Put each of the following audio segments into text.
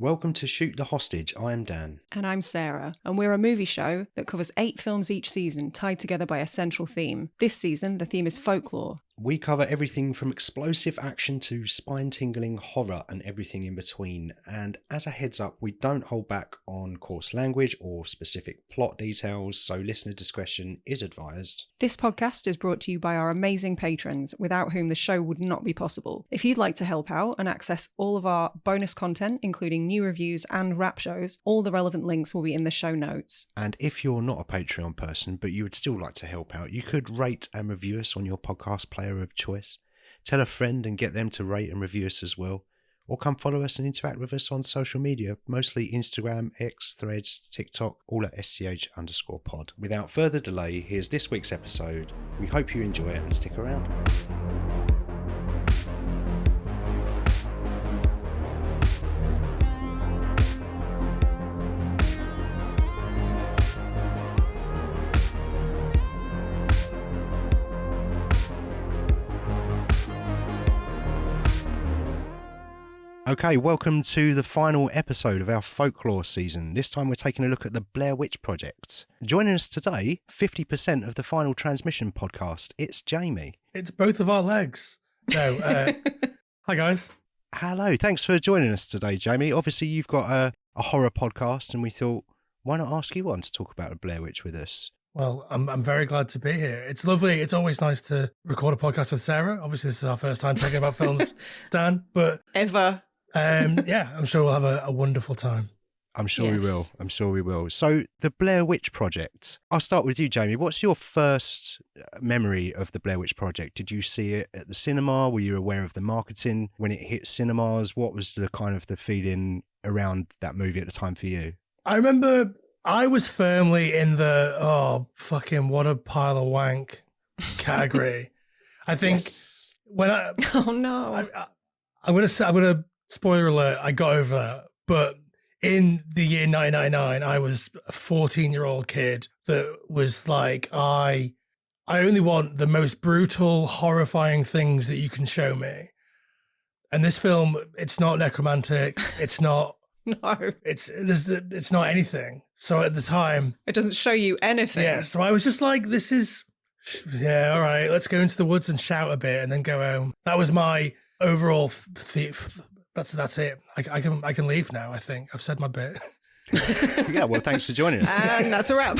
Welcome to Shoot the Hostage. I am Dan. And I'm Sarah, and we're a movie show that covers 8 films each season, tied together by a central theme. This season, the theme is folklore. We cover everything from explosive action to spine-tingling horror and everything in between. And as a heads up, we don't hold back on coarse language or specific plot details, so listener discretion is advised. This podcast is brought to you by our amazing patrons, without whom the show would not be possible. If you'd like to help out and access all of our bonus content, including new reviews and rap shows, all the relevant links will be in the show notes. And if you're not a Patreon person, but you would still like to help out, you could rate and review us on your podcast player of choice. Tell a friend and get them to rate and review us as well. Or come follow us and interact with us on social media, mostly Instagram, X, Threads, TikTok, all at sch_pod. Without further delay, here's this week's episode. We hope you enjoy it and stick around. Okay, welcome to the final episode of our folklore season. This time we're taking a look at the Blair Witch Project. Joining us today, 50% of the Final Transmission podcast, it's Jamie. It's both of our legs. No, hi guys. Hello, thanks for joining us today, Jamie. Obviously you've got a horror podcast and we thought, why not ask you on to talk about the Blair Witch with us? Well, I'm very glad to be here. It's lovely. It's always nice to record a podcast with Sarah. Obviously this is our first time talking about films, Dan, but... Ever. Yeah, I'm sure we'll have a wonderful time. I'm sure we will. I'm sure we will. So the Blair Witch Project. I'll start with you, Jamie. What's your first memory of the Blair Witch Project? Did you see it at the cinema? Were you aware of the marketing when it hit cinemas? What was the kind of the feeling around that movie at the time for you? I remember I was firmly in the, fucking what a pile of wank category. I think when I... Oh, no. I'm going to spoiler alert, I got over that. But in the year 1999, I was a 14-year-old kid that was like, I only want the most brutal, horrifying things that you can show me. And this film, it's not necromantic. It's not. No. It's not anything. So at the time. It doesn't show you anything. Yeah. So I was just like, this is, yeah, all right, let's go into the woods and shout a bit and then go home. That was my overall That's it. I can leave now. I think I've said my bit. Yeah, well, thanks for joining us. And that's a wrap.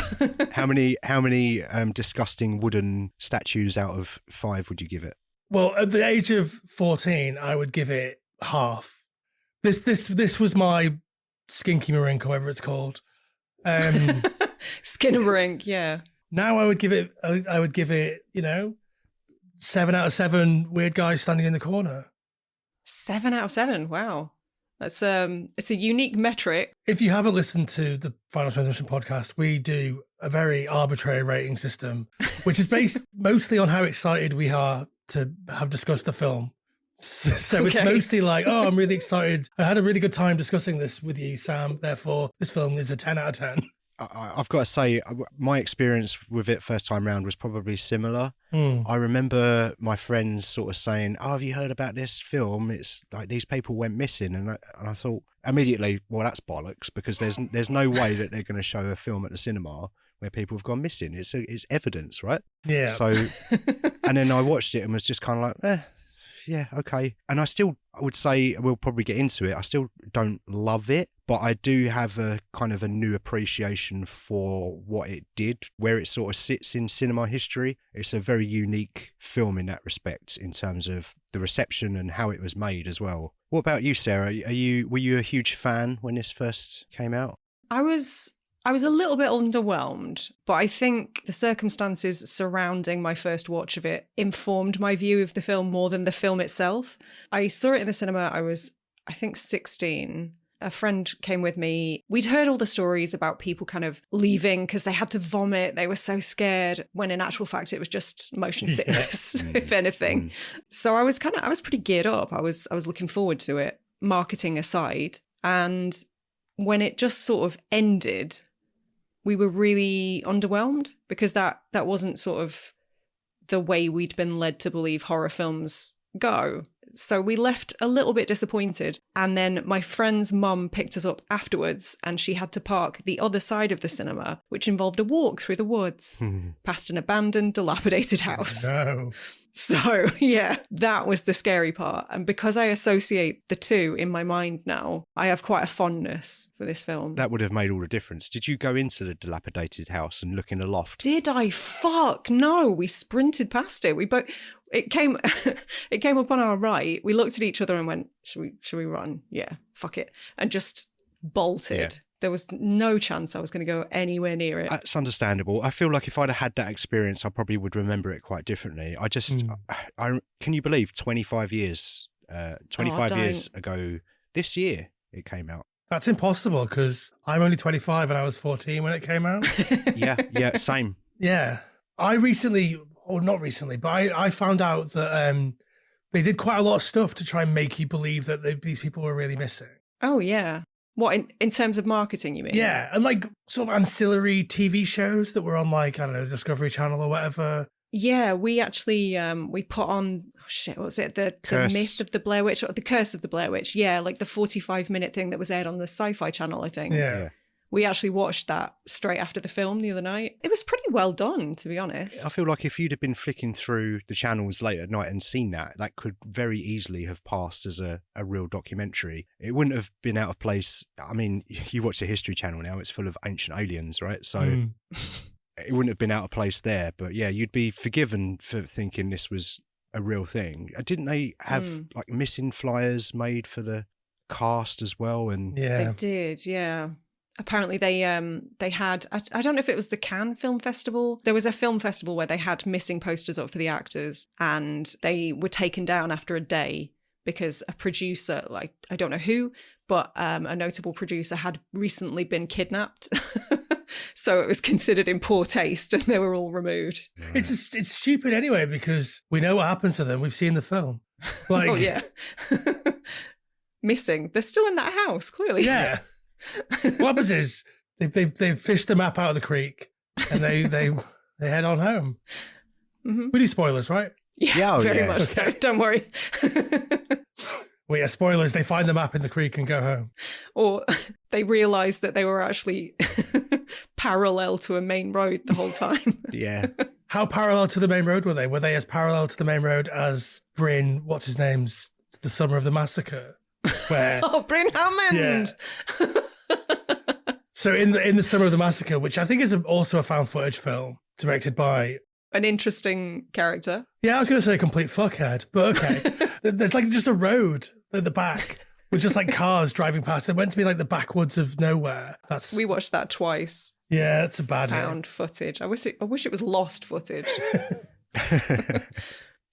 How many disgusting wooden statues out of 5 would you give it? Well, at the age of 14, I would give it half. This was my Skinky Marink, however it's called. Skinnamarink, yeah. Now I would give it 7 out of 7 weird guys standing in the corner. 7 out of 7. Wow. That's it's a unique metric. If you haven't listened to the Final Transmission podcast, we do a very arbitrary rating system, which is based mostly on how excited we are to have discussed the film. So It's mostly like, I'm really excited. I had a really good time discussing this with you, Sam. Therefore, this film is a 10 out of 10. I've got to say, my experience with it first time round was probably similar. I remember my friends sort of saying, have you heard about this film? It's like these people went missing. And I thought immediately, well, that's bollocks, because there's no way that they're going to show a film at the cinema where people have gone missing. It's evidence, right? Yeah. So, and then I watched it and was just kind of like, yeah, okay. And I would say, we'll probably get into it, I still don't love it, but I do have a kind of a new appreciation for what it did, where it sort of sits in cinema history. It's a very unique film in that respect, in terms of the reception and how it was made as well. What about you, Sarah? Were you a huge fan when this first came out? I was a little bit underwhelmed, but I think the circumstances surrounding my first watch of it informed my view of the film more than the film itself. I saw it in the cinema. I was, I think, 16. A friend came with me. We'd heard all the stories about people kind of leaving because they had to vomit. They were so scared, when in actual fact, it was just motion sickness, if anything. So I was pretty geared up. I was looking forward to it, marketing aside. And when it just sort of ended, we were really underwhelmed, because that wasn't sort of the way we'd been led to believe horror films go. So we left a little bit disappointed. And then my friend's mum picked us up afterwards, and she had to park the other side of the cinema, which involved a walk through the woods past an abandoned, dilapidated house. No. So, yeah, that was the scary part. And because I associate the two in my mind now, I have quite a fondness for this film. That would have made all the difference. Did you go into the dilapidated house and look in the loft? Did I? Fuck no. We sprinted past it. We both... It came it came up on our right. We looked at each other and went, should we run? Yeah, fuck it. And just bolted. Yeah. There was no chance I was going to go anywhere near it. That's understandable. I feel like if I'd have had that experience, I probably would remember it quite differently. Can you believe 25 years, 25 years ago this year it came out? That's impossible because I'm only 25 and I was 14 when it came out. Yeah, same. Yeah. I recently, or not recently, but I found out that they did quite a lot of stuff to try and make you believe that these people were really missing. Oh, yeah. What, in terms of marketing, you mean? Yeah, and like sort of ancillary TV shows that were on like, I don't know, Discovery Channel or whatever. Yeah, we actually, we put on, what was it? The Myth of the Blair Witch, or The Curse of the Blair Witch. Yeah, like the 45-minute thing that was aired on the Sci-Fi Channel, I think. Yeah. We actually watched that straight after the film the other night. It was pretty well done, to be honest. I feel like if you'd have been flicking through the channels late at night and seen that could very easily have passed as a real documentary. It wouldn't have been out of place. I mean, you watch the History Channel now, it's full of ancient aliens, right? So it wouldn't have been out of place there. But yeah, you'd be forgiven for thinking this was a real thing. Didn't they have like missing flyers made for the cast as well? And yeah, they did, yeah. Apparently they had, I don't know if it was the Cannes Film Festival. There was a film festival where they had missing posters up for the actors, and they were taken down after a day because a producer, like, I don't know who, but a notable producer had recently been kidnapped. So it was considered in poor taste and they were all removed. It's stupid anyway, because we know what happened to them. We've seen the film. Like, oh, yeah. Missing. They're still in that house, clearly. Yeah. What happens is they fish the map out of the creek and they head on home. Mm-hmm. We do spoilers, right? Yeah, very much so. Don't worry. Well, yeah, spoilers. They find the map in the creek and go home. Or they realise that they were actually parallel to a main road the whole time. Yeah. How parallel to the main road were they? Were they as parallel to the main road as Bryn, what's his name's, The Summer of the Massacre? Where Bryn Hammond! Yeah. So in the Summer of the Massacre, which I think is also a found footage film directed by... An interesting character. Yeah, I was going to say a complete fuckhead, but okay. There's like just a road at the back with just like cars driving past. It meant to be like the backwoods of nowhere. We watched that twice. Yeah, it's a bad found footage. I wish it was lost footage.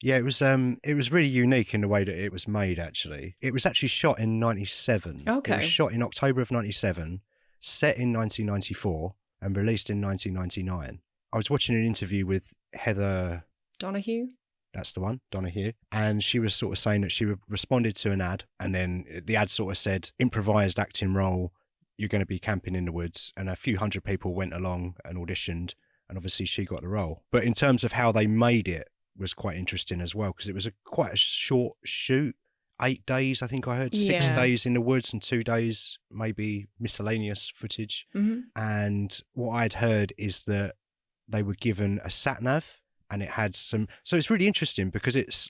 Yeah, it was really unique in the way that it was made, actually. It was actually shot in 97. Okay. It was shot in October of 97, set in 1994, and released in 1999. I was watching an interview with Heather Donahue. That's the one, Donahue. And she was sort of saying that she responded to an ad, and then the ad sort of said, improvised acting role, you're going to be camping in the woods. And a few hundred people went along and auditioned, and obviously she got the role. But in terms of how they made it, was quite interesting as well, because it was quite a short shoot. 8 days, I think I heard. 6 days in the woods and 2 days maybe miscellaneous footage. Mm-hmm. And what I'd heard is that they were given a sat nav, and it had some. So it's really interesting because it's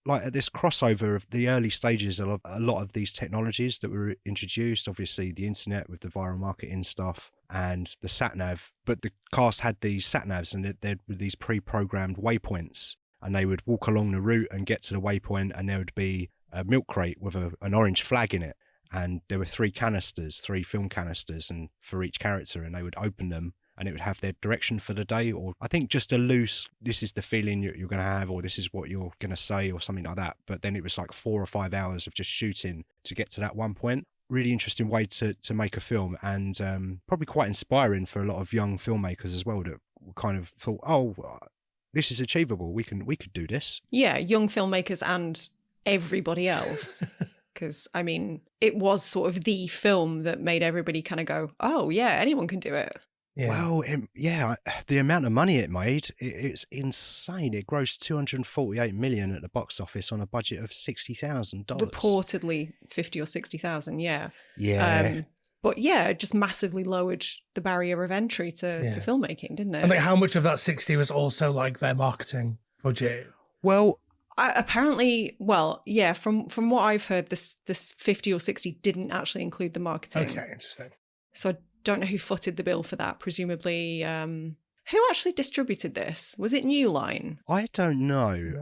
like at this crossover of the early stages of a lot of these technologies that were introduced. Obviously, the internet with the viral marketing stuff and the sat nav. But the cast had these sat navs, and there were these pre-programmed waypoints, and they would walk along the route and get to the waypoint, and there would be a milk crate with an orange flag in it. And there were 3 film canisters, and for each character, and they would open them, and it would have their direction for the day, or I think just a loose, this is the feeling you're going to have, or this is what you're going to say, or something like that. But then it was like 4 or 5 hours of just shooting to get to that one point. Really interesting way to make a film, and probably quite inspiring for a lot of young filmmakers as well, that kind of thought, oh, this is achievable. We could do this. Yeah, young filmmakers and everybody else. Because, I mean, it was sort of the film that made everybody kind of go, oh, yeah, anyone can do it. Yeah. Well, the amount of money it made, it's insane. It grossed 248 million at the box office on a budget of $60,000. Reportedly 50 or 60,000, yeah. Yeah. But yeah, it just massively lowered the barrier of entry to filmmaking, didn't it? And like, how much of that 60 was also like their marketing budget? Well, apparently, from what I've heard, this 50 or 60 didn't actually include the marketing. Okay, interesting. So I don't know who footed the bill for that. Presumably, who actually distributed this? Was it New Line? I don't know.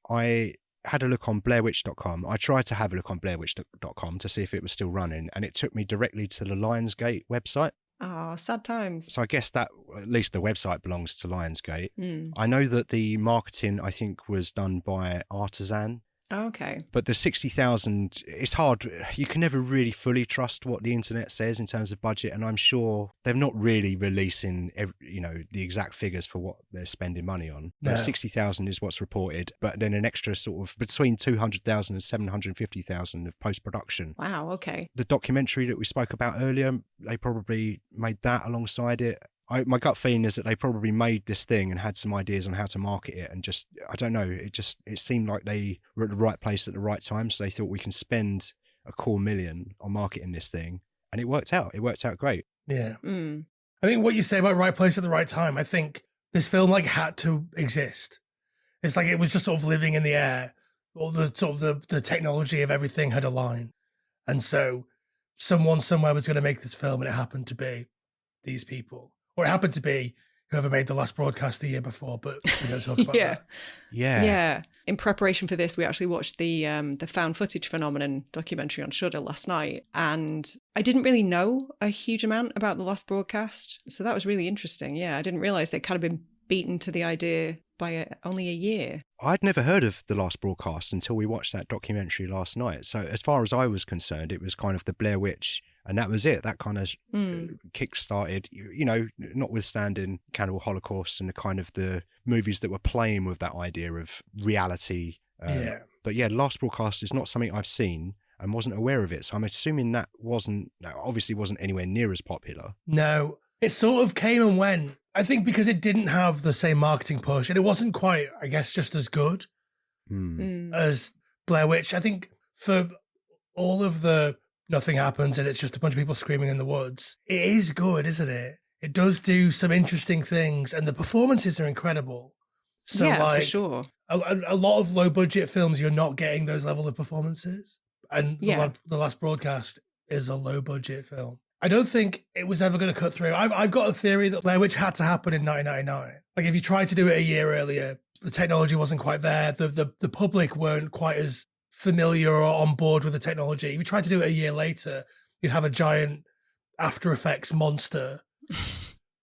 I had a look on BlairWitch.com. I tried to have a look on BlairWitch.com to see if it was still running, and it took me directly to the Lionsgate website. Ah, sad times. So I guess that, at least the website belongs to Lionsgate. Mm. I know that the marketing, I think, was done by Artisan. Oh, okay. But the 60,000, it's hard. You can never really fully trust what the internet says in terms of budget. And I'm sure they're not really releasing, the exact figures for what they're spending money on. No. 60,000 is what's reported, but then an extra sort of between 200,000 and 750,000 of post-production. Wow, okay. The documentary that we spoke about earlier, they probably made that alongside it. My gut feeling is that they probably made this thing and had some ideas on how to market it, and just, I don't know, it seemed like they were at the right place at the right time, so they thought we can spend $250,000 on marketing this thing, and it worked out. It worked out great. Yeah. Mm. I think what you say about right place at the right time, I think this film like had to exist. It's like it was just sort of living in the air. All the sort of the technology of everything had aligned. And so someone somewhere was going to make this film, and it happened to be these people. Or it happened to be whoever made the last broadcast the year before, but we don't talk about that. Yeah. In preparation for this, we actually watched the found footage phenomenon documentary on Shudder last night, and I didn't really know a huge amount about the last broadcast, so that was really interesting. Yeah, I didn't realize they'd kind of been beaten to the idea by only a year. I'd never heard of the last broadcast until we watched that documentary last night. So as far as I was concerned, it was kind of the Blair Witch, and that was it. That kind of kick-started, notwithstanding Cannibal Holocaust and the kind of the movies that were playing with that idea of reality. But yeah, last broadcast is not something I've seen and wasn't aware of it. So I'm assuming that obviously wasn't anywhere near as popular. No, it sort of came and went. I think because it didn't have the same marketing push, and it wasn't quite, I guess, just as good as Blair Witch. I think for all of the nothing happens and it's just a bunch of people screaming in the woods, it is good, isn't it? It does do some interesting things, and the performances are incredible. So, for sure. A lot of low budget films, you're not getting those level of performances. And the last broadcast is a low budget film. I don't think it was ever going to cut through. I've got a theory that Blair Witch had to happen in 1999. Like, if you tried to do it a year earlier, the technology wasn't quite there. The public weren't quite as familiar or on board with the technology. If you tried to do it a year later, you'd have a giant After Effects monster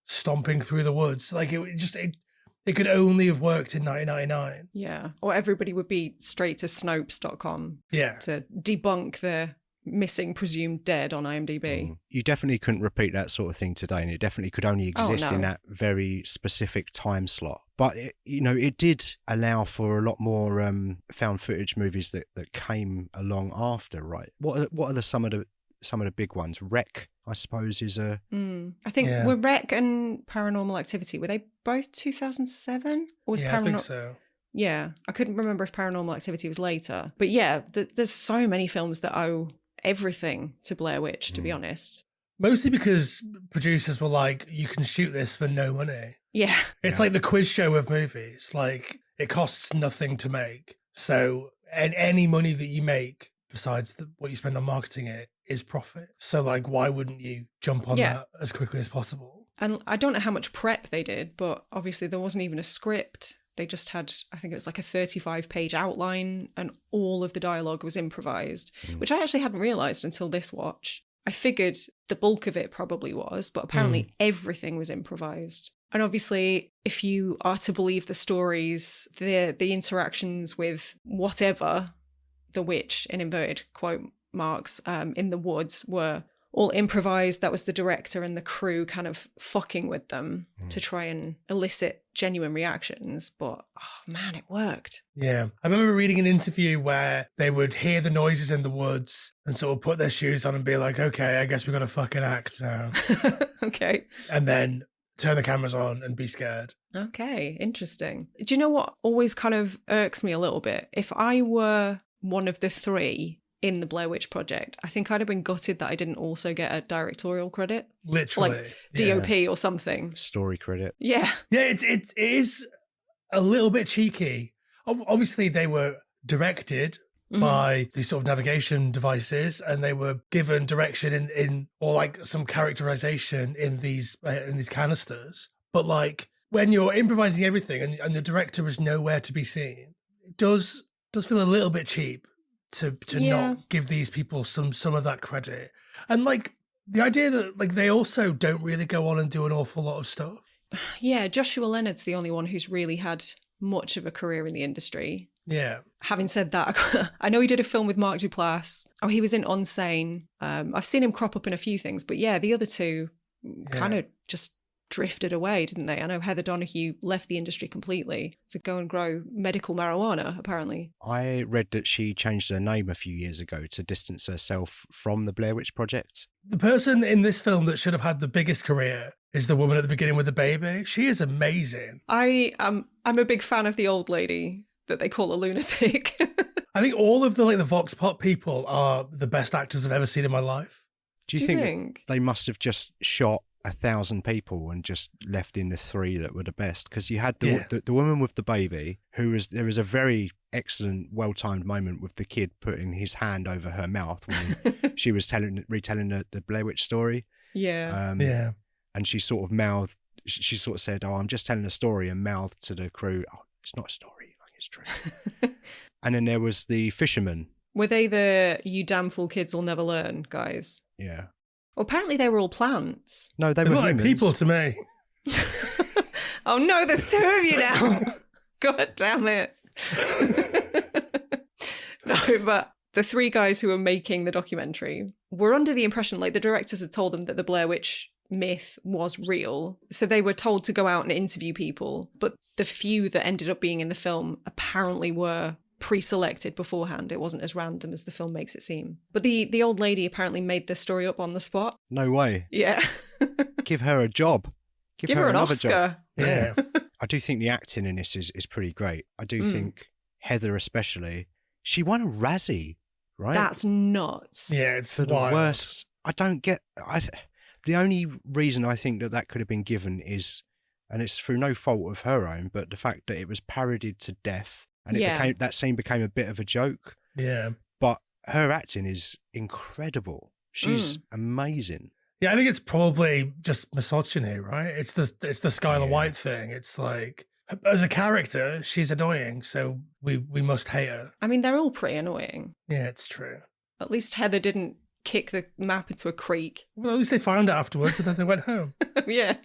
stomping through the woods. Like, it could only have worked in 1999. Yeah. Or everybody would be straight to Snopes.com to debunk the missing presumed dead on IMDb. You definitely couldn't repeat that sort of thing today, and it definitely could only exist in that very specific time slot. But it did allow for a lot more found footage movies that came along after, right? What are some of the big ones? Wreck, I suppose, is a. I think were Wreck and Paranormal Activity, were they both 2007? Or was I think so. Yeah, I couldn't remember if Paranormal Activity was later, but yeah, there's so many films that owe everything to Blair Witch, to be honest. Mostly because producers were like, you can shoot this for no money. Yeah. It's like the quiz show of movies. Like, it costs nothing to make. So, and any money that you make, besides what you spend on marketing it, is profit. So, like, why wouldn't you jump on that as quickly as possible? And I don't know how much prep they did, but obviously there wasn't even a script. They just had, I think it was like a 35-page outline, and all of the dialogue was improvised, which I actually hadn't realised until this watch. I figured the bulk of it probably was, but apparently everything was improvised. And obviously, if you are to believe the stories, the interactions with whatever the witch, in inverted quote marks, in the woods were all improvised. That was the director and the crew kind of fucking with them to try and elicit genuine reactions. But, oh man, it worked. Yeah. I remember reading an interview where they would hear the noises in the woods and sort of put their shoes on and be like, okay, I guess we got to fucking act now. Okay. And then turn the cameras on and be scared. Okay, interesting. Do you know what always kind of irks me a little bit? If I were one of the three in the Blair Witch Project, I think I'd have been gutted that I didn't also get a directorial credit. Literally. Like DOP or something. Story credit. Yeah. Yeah, it is a little bit cheeky. Obviously, they were directed by these sort of navigation devices, and they were given direction in or like some characterization in these canisters. But like when you're improvising everything and the director is nowhere to be seen, it does feel a little bit cheap to not give these people some of that credit. And like the idea that like they also don't really go on and do an awful lot of stuff. Yeah, Joshua Leonard's the only one who's really had much of a career in the industry. Yeah. Having said that, I know he did a film with Mark Duplass. Oh, he was in Unsane. I've seen him crop up in a few things, but yeah, the other two kind of just drifted away, didn't they? I know Heather Donahue left the industry completely to go and grow medical marijuana, apparently. I read that she changed her name a few years ago to distance herself from the Blair Witch Project. The person in this film that should have had the biggest career is the woman at the beginning with the baby. She is amazing. I'm a big fan of the old lady that they call a lunatic. I think all of the Vox Pop people are the best actors I've ever seen in my life. Do you think they must have just shot 1,000 people and just left in the three that were the best? Because you had the woman with the baby, there was a very excellent, well-timed moment with the kid putting his hand over her mouth when she was retelling the Blair Witch story. Yeah. And she sort of she sort of said, "Oh, I'm just telling a story," and mouthed to the crew, "Oh, it's not a story, like it's true." And then there was the fisherman. Were they the "you damn fool kids will never learn" guys? Yeah. Well, apparently they were all plants. No, they They're were like humans. people to me. Oh no, there's two of you now. God damn it. No, but the three guys who were making the documentary were under the impression, like the directors had told them that the Blair Witch myth was real. So they were told to go out and interview people. But the few that ended up being in the film apparently were pre-selected beforehand. It wasn't as random as the film makes it seem. But the old lady apparently made the story up on the spot. No way. Yeah. Give her a job. Give her an another Oscar. job. Yeah. I do think the acting in this is pretty great. I do think Heather especially, she won a Razzie, right? That's nuts. Yeah, it's For the wild. worst. I don't get... the only reason I think that could have been given is, and it's through no fault of her own, but the fact that it was parodied to death, and that scene became a bit of a joke. Yeah. But her acting is incredible. She's amazing. Yeah, I think it's probably just misogyny, right? It's the Skylar White thing. It's like, as a character, she's annoying, so we must hate her. I mean, they're all pretty annoying. Yeah, it's true. At least Heather didn't kick the map into a creek. Well, at least they found it afterwards and then they went home. Yeah.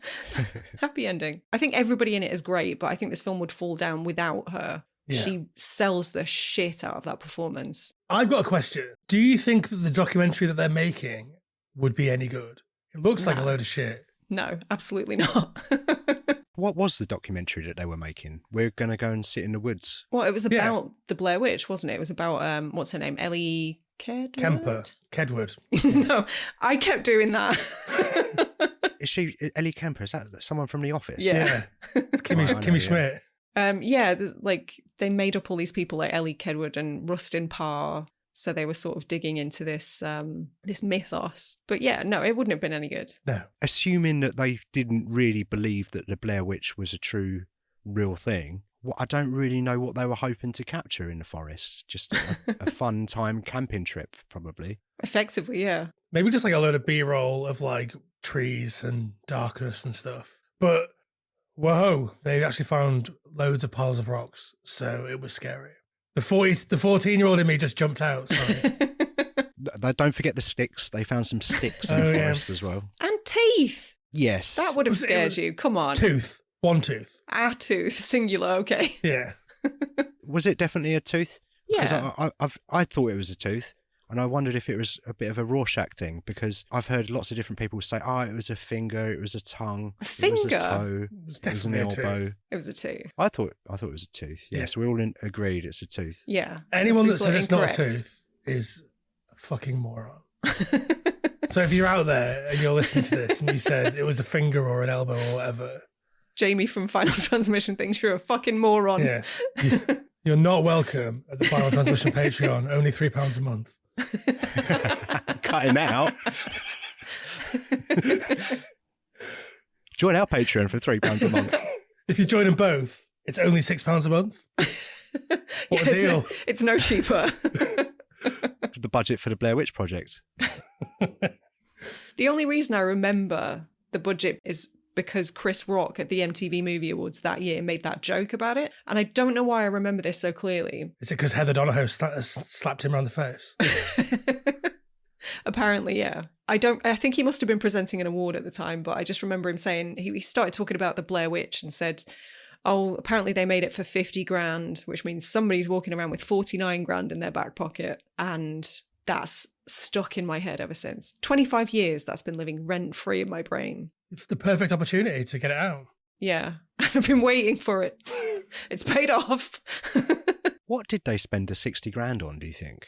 Happy ending. I think everybody in it is great, but I think this film would fall down without her. Yeah. She sells the shit out of that performance. I've got a question. Do you think that the documentary that they're making would be any good? It looks like a load of shit. No, absolutely not. What was the documentary that they were making? We're going to go and sit in the woods. Well, it was about the Blair Witch, wasn't it? It was about, what's her name? Ellie Kedward? Kedward. No, I kept doing that. Is she Ellie Kemper? Is that someone from The Office? Yeah. It's Kimmy Schmidt. Yeah, like they made up all these people like Ellie Kedward and Rustin Parr. So they were sort of digging into this this mythos. But yeah, no, it wouldn't have been any good. No. Assuming that they didn't really believe that the Blair Witch was a true, real thing, I don't really know what they were hoping to capture in the forest. Just a fun time camping trip, probably. Effectively, yeah. Maybe just like a load of B-roll of like trees and darkness and stuff. But whoa, they actually found loads of piles of rocks. So it was scary. The 14-year-old in me just jumped out. Sorry. Don't forget the sticks. They found some sticks in the forest as well. And teeth. Yes. That would have scared you. Come on. Tooth. One tooth. A tooth. Singular, okay. Yeah. Was it definitely a tooth? Yeah. Because I thought it was a tooth. And I wondered if it was a bit of a Rorschach thing, because I've heard lots of different people say, oh, it was a finger, it was a tongue, A it was a finger? toe, It it was an elbow. It was a tooth. I thought it was a tooth. Yeah, Yeah. so we all agreed it's a tooth. Yeah. Anyone that Most says people it's not a incorrect. tooth is a fucking moron. So if you're out there and you're listening to this and you said it was a finger or an elbow or whatever, Jamie from Final Transmission thinks you're a fucking moron. yeah, you're not welcome at the Final Transmission Patreon. Only £3 a month. Cut him out. Join our Patreon for £3 a month. If you join them both, it's only £6 a month. What a deal. It's no cheaper. The budget for the Blair Witch Project. The only reason I remember the budget is because Chris Rock at the MTV Movie Awards that year made that joke about it. And I don't know why I remember this so clearly. Is it because Heather Donahoe slapped him around the face? Apparently, yeah. I think he must have been presenting an award at the time, but I just remember him saying, he started talking about the Blair Witch and said, oh, apparently they made it for 50 grand, which means somebody's walking around with 49 grand in their back pocket. And that's stuck in my head ever since. 25 years that's been living rent-free in my brain. It's the perfect opportunity to get it out. Yeah, I've been waiting for it. It's paid off. What did they spend the 60 grand on, do you think?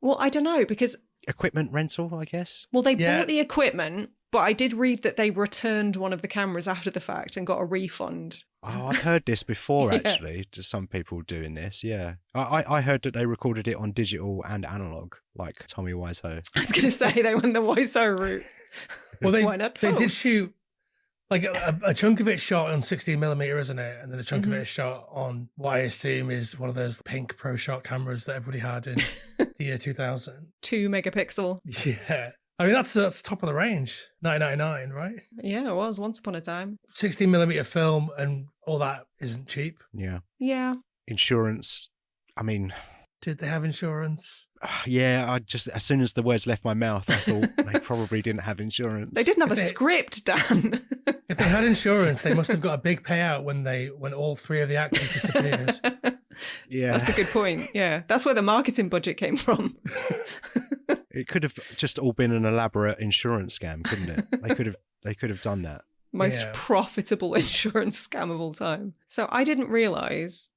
Well, I don't know, because... Equipment rental, I guess? Well, they Yeah. bought the equipment, but I did read that they returned one of the cameras after the fact and got a refund. Oh, I've heard this before, Yeah. actually. Just some people doing this, yeah. I heard that they recorded it on digital and analog, like Tommy Wiseau. I was going to say they went the Wiseau route. Well, Why not they both? did shoot, like a chunk of it shot on 16mm, isn't it? And then a chunk of it is shot on what I assume is one of those pink Pro Shot cameras that everybody had in the year 2000. 2 megapixel. Yeah. I mean, that's top of the range. 999, right? Yeah, it was once upon a time. 16mm film and all that isn't cheap. Yeah. Yeah. Insurance, I mean, Did they have insurance? yeah, I just, as soon as the words left my mouth, I thought they probably didn't have insurance. They didn't have a If they- script, Dan. If they had insurance, they must have got a big payout when all three of the actors disappeared. Yeah. That's a good point. Yeah. That's where the marketing budget came from. It could have just all been an elaborate insurance scam, couldn't it? They could have done that. Most Yeah. profitable insurance scam of all time. So I didn't realise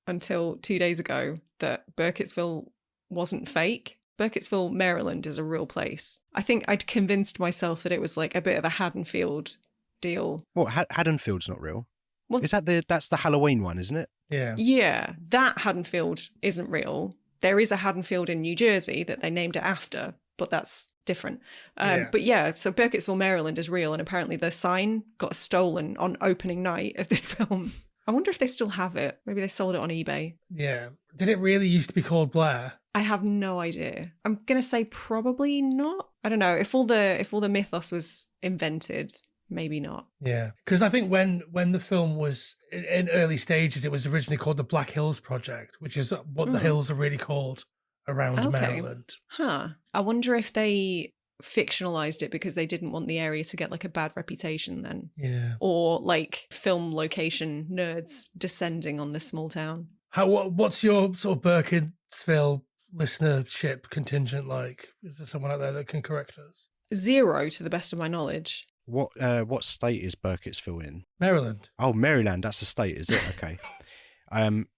until 2 days ago that Burkittsville wasn't fake. Burkittsville, Maryland is a real place. I think I'd convinced myself that it was like a bit of a Haddonfield deal. What, Haddonfield's not real? Well- Is that's the Halloween one, isn't it? Yeah. Yeah, that Haddonfield isn't real. There is a Haddonfield in New Jersey that they named it after, but that's different. Yeah. But yeah, so Burkittsville, Maryland is real, and apparently the sign got stolen on opening night of this film. I wonder if they still have it. Maybe they sold it on eBay. Yeah. Did it really used to be called Blair? I have no idea. I'm gonna say probably not. I don't know if all the mythos was invented. Maybe not. Yeah. Because I think when the film was in early stages, it was originally called the Black Hills Project, which is what the hills are really called around Okay. Maryland. Huh. I wonder if they fictionalized it because they didn't want the area to get like a bad reputation then. Yeah. Or like film location nerds descending on this small town. What's your sort of Burkittsville listenership contingent like? Is there someone out there that can correct us? 0 to the best of my knowledge. What state is Burkittsville in? Maryland. Oh, Maryland. That's a state, is it? Okay.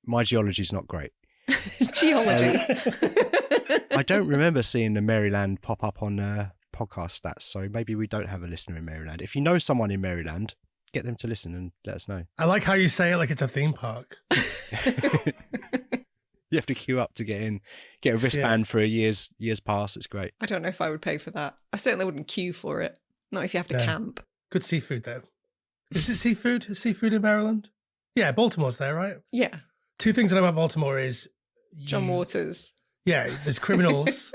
My geology's not great. Geology. I don't remember seeing the Maryland pop up on podcast stats, so maybe we don't have a listener in Maryland. If you know someone in Maryland, get them to listen and let us know. I like how you say it like it's a theme park. You have to queue up to get in, get a wristband for a year's pass. It's great. I don't know if I would pay for that. I certainly wouldn't queue for it. Not if you have to No. camp. Good seafood, though. Is it seafood? Is seafood in Maryland? Yeah, Baltimore's there, right? Yeah. 2 things I know about Baltimore is... John Waters. Yeah, there's criminals.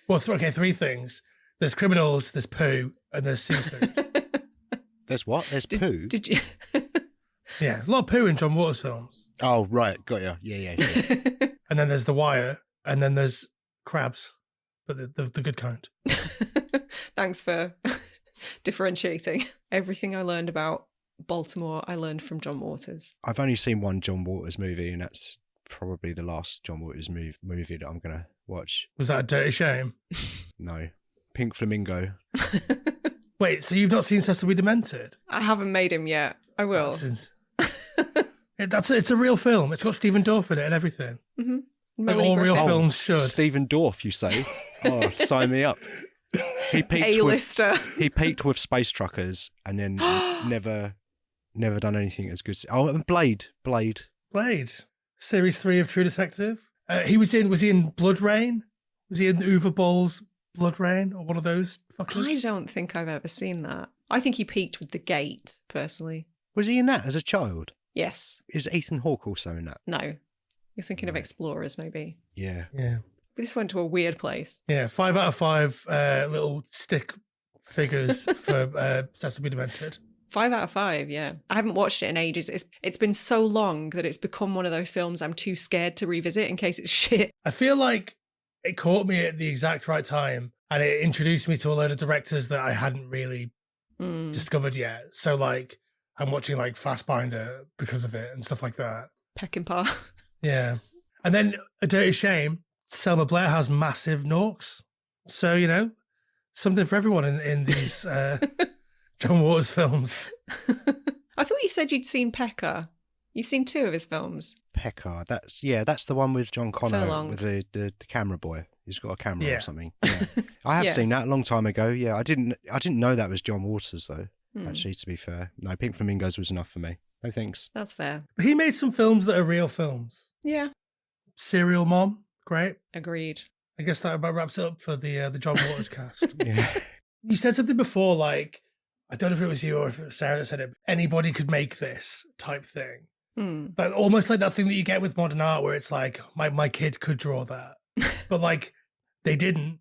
Well, 3 things. There's criminals, there's poo, and there's seafood. There's what? There's poo? Did you? Yeah, a lot of poo in John Waters films. Oh, right. Got you. Yeah. And then there's The Wire, and then there's crabs, but the good kind. Thanks for differentiating. Everything I learned about Baltimore, I learned from John Waters. I've only seen one John Waters movie, and that's probably the last John Waters movie that I'm going to watch. Was that a dirty shame? No. Pink Flamingo. Wait, so you've not seen Cecily Demented? I haven't made him yet. I will. It's a real film. It's got Stephen Dorff in it and everything. Mm-hmm. Like all real films should. Stephen Dorff, you say? Oh, sign me up. He A-lister. He peaked with Space Truckers and then never done anything as good. Oh, and Blade. Series 3 of True Detective. Was he in Blood Rain? Was he in Uwe Boll's Blood Rain or one of those fuckers? I don't think I've ever seen that. I think he peaked with The Gate, personally. Was he in that as a child? Yes. Is Ethan Hawke also in that? No. You're thinking of Explorers, maybe. Yeah. But this went to a weird place. Yeah, 5 out of 5 little stick figures for Cecily Demented. 5 out of 5, yeah. I haven't watched it in ages. It's been so long that it's become one of those films I'm too scared to revisit in case it's shit. I feel like it caught me at the exact right time and it introduced me to a load of directors that I hadn't really discovered yet. So like I'm watching like Fassbinder because of it and stuff like that. Peckinpah. Yeah. And then A Dirty Shame, Selma Blair has massive norks. So, you know, something for everyone in these John Waters films. I thought you said you'd seen Pekka. You've seen 2 of his films. Pekka, that's the one with John Connor Furlong. with the camera boy. He's got a camera or something. Yeah. I have Yeah. seen that a long time ago. Yeah, I didn't know that was John Waters though. Actually, to be fair, no, Pink Flamingos was enough for me. No thanks. That's fair. He made some films that are real films. Yeah. Serial Mom, great. Agreed. I guess that about wraps it up for the John Waters cast. Yeah. You said something before, like, I don't know if it was you or if it was Sarah that said it, anybody could make this type thing. But almost like that thing that you get with modern art where it's like, my kid could draw that. But like, they didn't.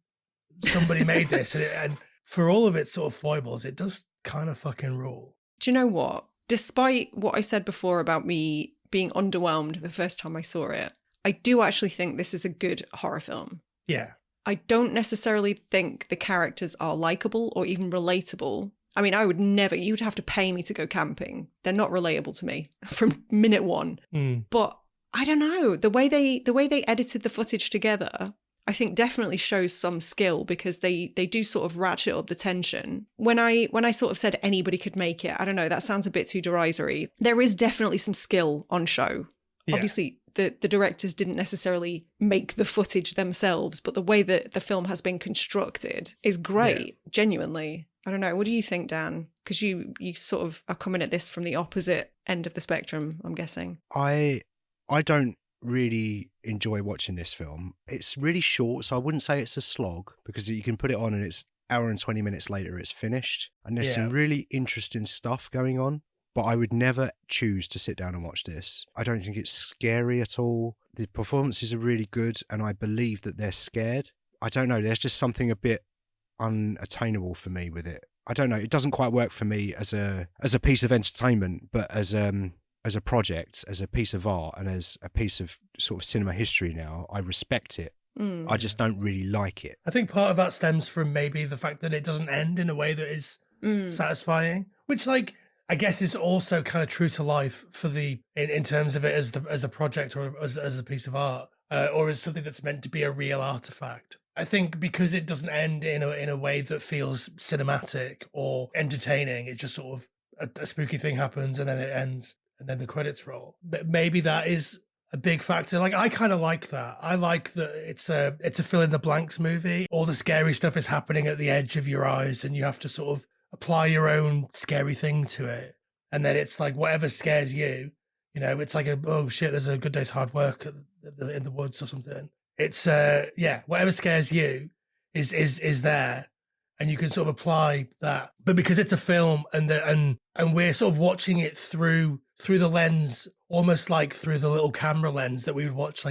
Somebody made this. And for all of its sort of foibles, it does kind of fucking rule. Do you know what? Despite what I said before about me being underwhelmed the first time I saw it, I do actually think this is a good horror film. Yeah. I don't necessarily think the characters are likable or even relatable. I mean, I would never, you'd have to pay me to go camping. They're not relatable to me from minute one. But I don't know, the way they edited the footage together, I think definitely shows some skill because they do sort of ratchet up the tension. When I sort of said anybody could make it, I don't know, that sounds a bit too derisory. There is definitely some skill on show. Yeah. Obviously, the directors didn't necessarily make the footage themselves, but the way that the film has been constructed is great, genuinely. I don't know. What do you think, Dan? Because you sort of are coming at this from the opposite end of the spectrum, I'm guessing. I don't really enjoy watching this film. It's really short, so I wouldn't say it's a slog because you can put it on and it's hour and 20 minutes later it's finished. And there's some really interesting stuff going on, but I would never choose to sit down and watch this. I don't think it's scary at all. The performances are really good and I believe that they're scared. I don't know. There's just something a bit unattainable for me with it. I don't know. It doesn't quite work for me as a piece of entertainment, but as a project, as a piece of art, and as a piece of sort of cinema history now, I respect it. I just don't really like it. I think part of that stems from maybe the fact that it doesn't end in a way that is satisfying, which, like, I guess is also kind of true to life for in terms of it as a project or as a piece of art, or as something that's meant to be a real artifact. I think because it doesn't end in a way that feels cinematic or entertaining, it's just sort of a spooky thing happens and then it ends and then the credits roll. But maybe that is a big factor. Like, I kind of like that. I like that it's a fill in the blanks movie. All the scary stuff is happening at the edge of your eyes and you have to sort of apply your own scary thing to it. And then it's like whatever scares you, you know, it's like oh shit, there's a good day's hard work in the woods or something. It's whatever scares you is there, and you can sort of apply that. But because it's a film and we're sort of watching it through the lens, almost like through the little camera lens that we would watch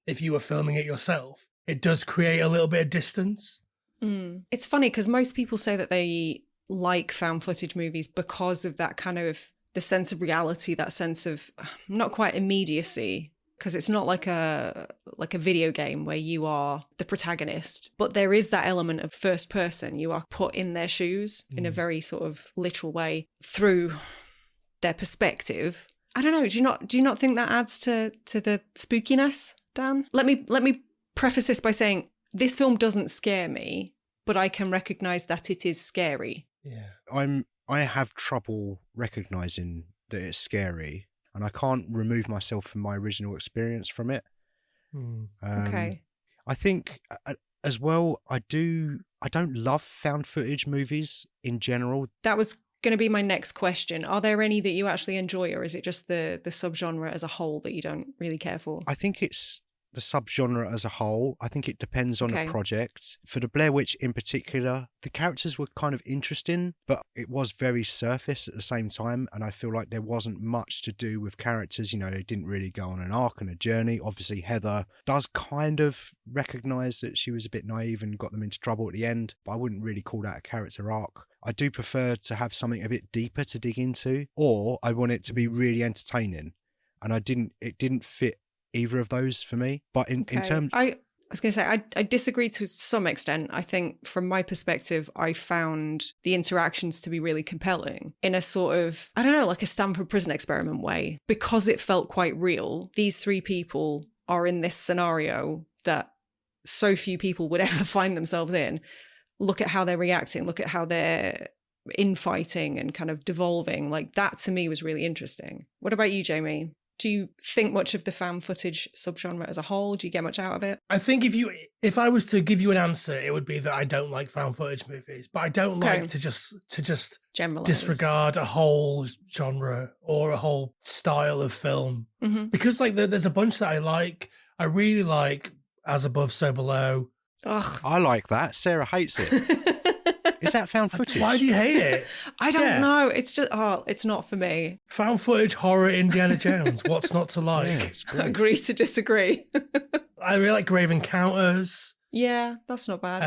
if you were filming it yourself, it does create a little bit of distance. It's funny because most people say that they like found footage movies because of that kind of the sense of reality, that sense of not quite immediacy. Because it's not like a video game where you are the protagonist, but there is that element of first person. You are put in their shoes in a very sort of literal way through their perspective. I don't know. Do you not think that adds to the spookiness, Dan? Let me preface this by saying this film doesn't scare me, but I can recognize that it is scary. Yeah. I have trouble recognizing that it's scary, and I can't remove myself from my original experience from it. Okay. I think as well, I don't love found footage movies in general. That was going to be my next question. Are there any that you actually enjoy, or is it just the subgenre as a whole that you don't really care for? I think it's the subgenre as a whole. I think it depends on Okay. the project. For the Blair Witch in particular, the characters were kind of interesting, but it was very surface at the same time. And I feel like there wasn't much to do with characters. You know, they didn't really go on an arc and a journey. Obviously, Heather does kind of recognise that she was a bit naive and got them into trouble at the end, but I wouldn't really call that a character arc. I do prefer to have something a bit deeper to dig into, or I want it to be really entertaining. And it didn't fit either of those for me. But in terms, I was going to say, I disagree to some extent. I think from my perspective, I found the interactions to be really compelling in a sort of, I don't know, like a Stanford Prison Experiment way, because it felt quite real. These three people are in this scenario that so few people would ever find themselves in. Look at how they're reacting. Look at how they're infighting and kind of devolving. Like, that to me was really interesting. What about you, Jamie? Do you think much of the found footage subgenre as a whole? Do you get much out of it? I think if I was to give you an answer, it would be that I don't like found footage movies, but I don't like to just Generalize. disregard a whole genre or a whole style of film. Mm-hmm. Because like there's a bunch that I like. I really like As Above, So Below. Ugh. I like that. Sarah hates it. Is that found footage? Why do you hate it? I don't know. It's just, it's not for me. Found footage horror Indiana Jones. What's not to like? Yeah, it's great. Agree to disagree. I really like Grave Encounters. Yeah, that's not bad.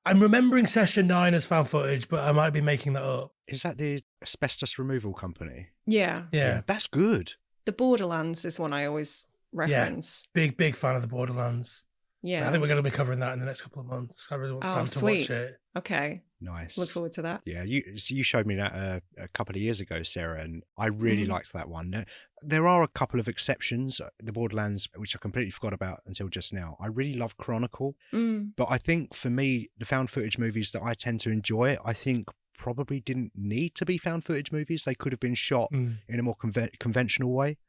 I'm remembering Session 9 as found footage, but I might be making that up. Is that the asbestos removal company? Yeah. Yeah. That's good. The Borderlands is one I always reference. Big fan of the Borderlands. Yeah. I think we're going to be covering that in the next couple of months. I really want Sam to watch it. Okay. Nice. Look forward to that. Yeah, you showed me that a couple of years ago, Sarah, and I really liked that one. There are a couple of exceptions. The Borderlands, which I completely forgot about until just now. I really love Chronicle, but I think for me, the found footage movies that I tend to enjoy, I think probably didn't need to be found footage movies. They could have been shot in a more conventional way.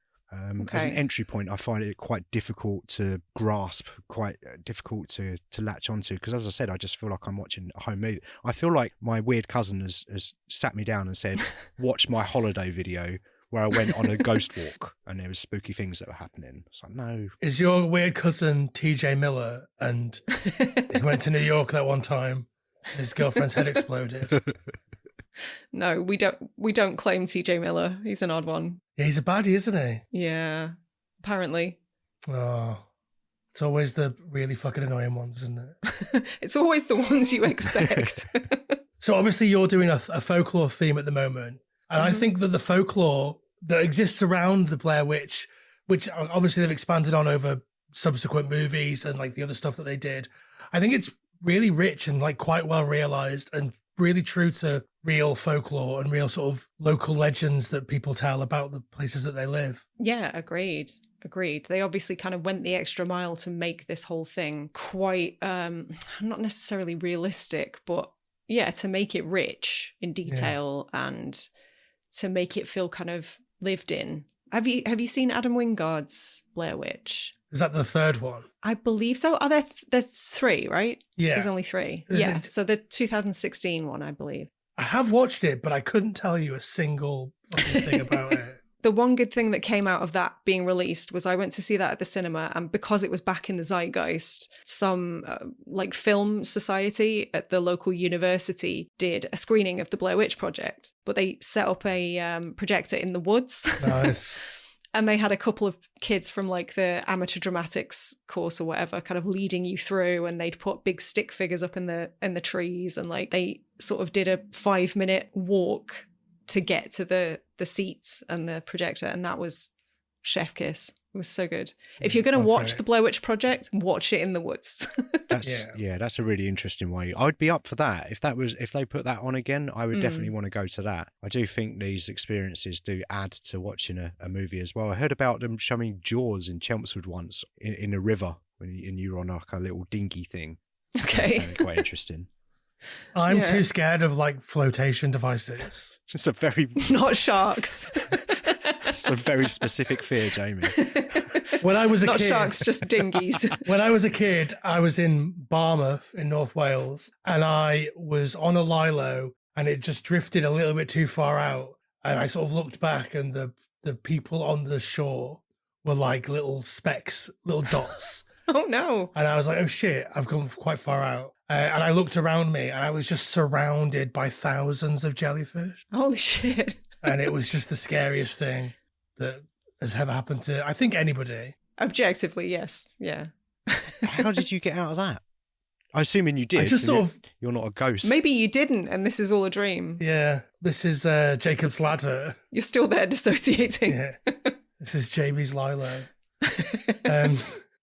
As an entry point, I find it quite difficult to grasp, quite difficult to latch onto, because as I said, I just feel like I'm watching a home movie. I feel like my weird cousin has sat me down and said, watch my holiday video where I went on a ghost walk and there was spooky things that were happening. It's like, no. Is your weird cousin TJ Miller, and he went to New York that one time, his girlfriend's head exploded? No, we don't claim TJ Miller. He's an odd one. Yeah, he's a baddie, isn't he? Yeah, apparently. Oh, it's always the really fucking annoying ones, isn't it? It's always the ones you expect. So obviously you're doing a folklore theme at the moment. And I think that the folklore that exists around the Blair Witch, which obviously they've expanded on over subsequent movies and like the other stuff that they did, I think it's really rich and like quite well realized and really true to real folklore and real sort of local legends that people tell about the places that they live. Yeah, agreed. They obviously kind of went the extra mile to make this whole thing quite, not necessarily realistic, but yeah, to make it rich in detail and to make it feel kind of lived in. Have you seen Adam Wingard's Blair Witch? Is that the third one? I believe so. Are there? There's three, right? Yeah. There's only three. Is yeah. it- So the 2016 one, I believe. I have watched it, but I couldn't tell you a single fucking thing about it. The one good thing that came out of that being released was I went to see that at the cinema, and because it was back in the zeitgeist, some like film society at the local university did a screening of the Blair Witch Project, but they set up a projector in the woods. Nice. And they had a couple of kids from like the amateur dramatics course or whatever kind of leading you through, and they'd put big stick figures up in the trees, and like they sort of did a 5-minute walk to get to the seats and the projector, and that was chef kiss. It was so good. If you're going to watch great. The Blair Witch Project, watch it in the woods. That's a really interesting way. I'd be up for that. If they put that on again, I would definitely want to go to that. I do think these experiences do add to watching a movie as well. I heard about them showing Jaws in Chelmsford once in a river and you were on like a little dinghy thing. Okay. That sounded quite interesting. I'm too scared of like flotation devices. It's a very Not sharks. It's a very specific fear, Jamie. When I was a Not kid, sharks, just dinghies. when I was a kid, I was in Barmouth in North Wales, and I was on a lilo, and it just drifted a little bit too far out, and I sort of looked back, and the people on the shore were like little specks, little dots. Oh no. And I was like, oh shit, I've gone quite far out. And I looked around me, and I was just surrounded by thousands of jellyfish. Holy shit. And it was just the scariest thing that has ever happened to, I think, anybody. Objectively, yes. Yeah. How did you get out of that? I'm assuming you did. I just sort of, You're not a ghost. Maybe you didn't, and this is all a dream. yeah, this is Jacob's ladder. You're still there dissociating. Yeah, this is Jamie's Lilo.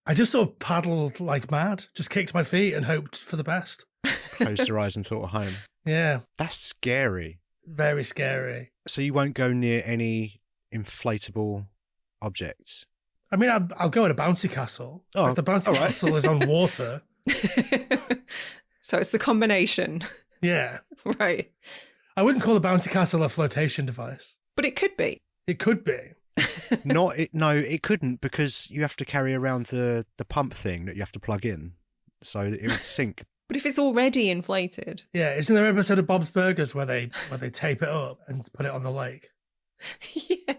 I just sort of paddled like mad, just kicked my feet and hoped for the best. Closed your eyes and thought of home. Yeah, That's scary. very scary. So you won't go near any inflatable objects? I mean, I'll go at a bouncy castle. Oh, if the bouncy all right. castle is on water, So it's the combination. yeah. Right. I wouldn't call a bouncy castle a flotation device. But it could be. It could be. No, it couldn't, because you have to carry around the pump thing that you have to plug in, so that it would sink. But if it's already inflated. Yeah, isn't there an episode of Bob's Burgers where they tape it up and put it on the lake? Yeah.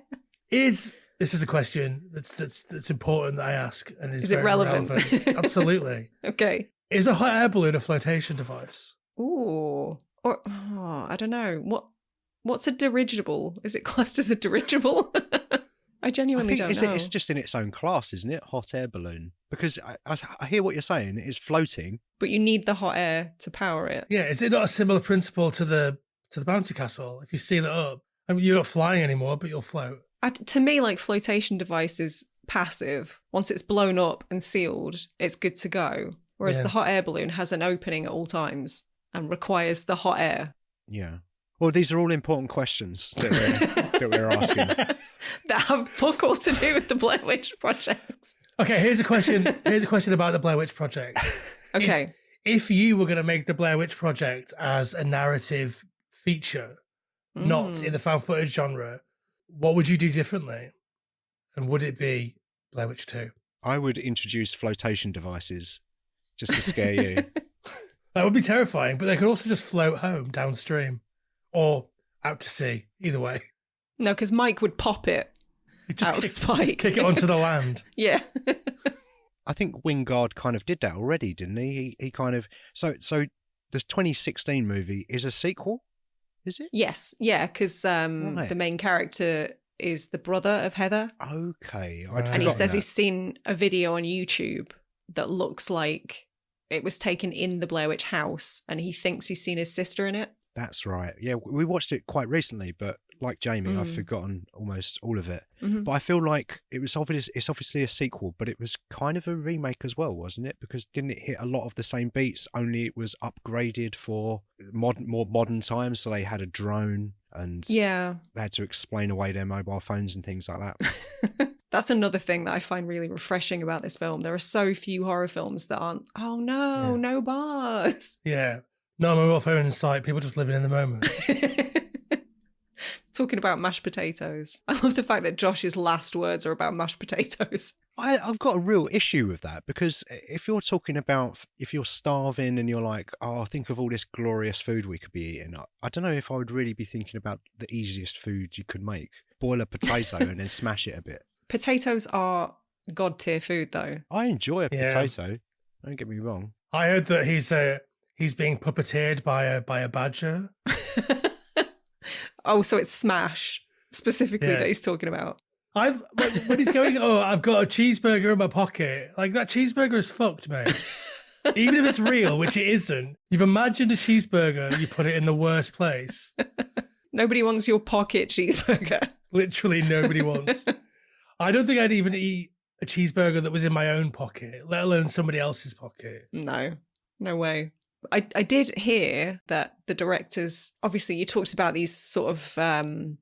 This is a question that's important that I ask, and is Is it very relevant? Absolutely. Okay. Is a hot air balloon a flotation device? Ooh. Or I don't know. What's a dirigible? Is it classed as a dirigible? I genuinely don't know. It's just in its own class, isn't it? Hot air balloon. Because I hear what you're saying. It's floating. But you need the hot air to power it. Yeah, is it not a similar principle to the bouncy castle? If you seal it up, I mean, you're not flying anymore, but you'll float. To me, like, flotation device is passive. Once it's blown up and sealed, it's good to go. Whereas Yeah. the hot air balloon has an opening at all times and requires the hot air. Yeah. Well, these are all important questions that we're asking. That have fuck all to do with the Blair Witch Project. Okay, here's a question. Here's a question about the Blair Witch Project. Okay. If you were going to make the Blair Witch Project as a narrative feature, not in the found footage genre, what would you do differently? And would it be Blair Witch 2? I would introduce flotation devices just to scare you. That would be terrifying, but they could also just float home downstream or out to sea. Either way, No, because Mike would pop it just out of spite. kick it onto the land. Yeah. I think Wingard kind of did that already, didn't he? He kind of so the 2016 movie is a sequel, is it? Yes. Yeah, because Right. the main character is the brother of Heather. Okay, Right. I'd And he forgotten says that. he's seen a video on YouTube that looks like it was taken in the Blair Witch house, and he thinks he's seen his sister in it. That's right. Yeah, we watched it quite recently, but like Jamie, I've forgotten almost all of it. Mhm. But I feel like it's obviously a sequel, but it was kind of a remake as well, wasn't it? Because didn't it hit a lot of the same beats, only it was upgraded for more modern times, so they had a drone and Yeah. they had to explain away their mobile phones and things like that. That's another thing that I find really refreshing about this film. There are so few horror films that aren't, oh no, Yeah. no bars. Yeah, no mobile phone in sight. People just living in the moment. Talking about mashed potatoes. I love the fact that Josh's last words are about mashed potatoes. I've got a real issue with that, because if you're talking about, if you're starving and you're like, oh, think of all this glorious food we could be eating, I don't know if I would really be thinking about the easiest food you could make. Boil a potato and then smash it a bit. Potatoes are god tier food, though. I enjoy a Yeah. potato. Don't get me wrong. I heard that he's being puppeteered by a badger. Oh, so it's Smash specifically Yeah. that he's talking about. When he's going, oh, I've got a cheeseburger in my pocket. Like, that cheeseburger is fucked, mate. Even if it's real, which it isn't. You've imagined a cheeseburger, you put it in the worst place. Nobody wants your pocket cheeseburger. Literally nobody wants. I don't think I'd even eat a cheeseburger that was in my own pocket, let alone somebody else's pocket. No way. I did hear that the directors, obviously you talked about these sort of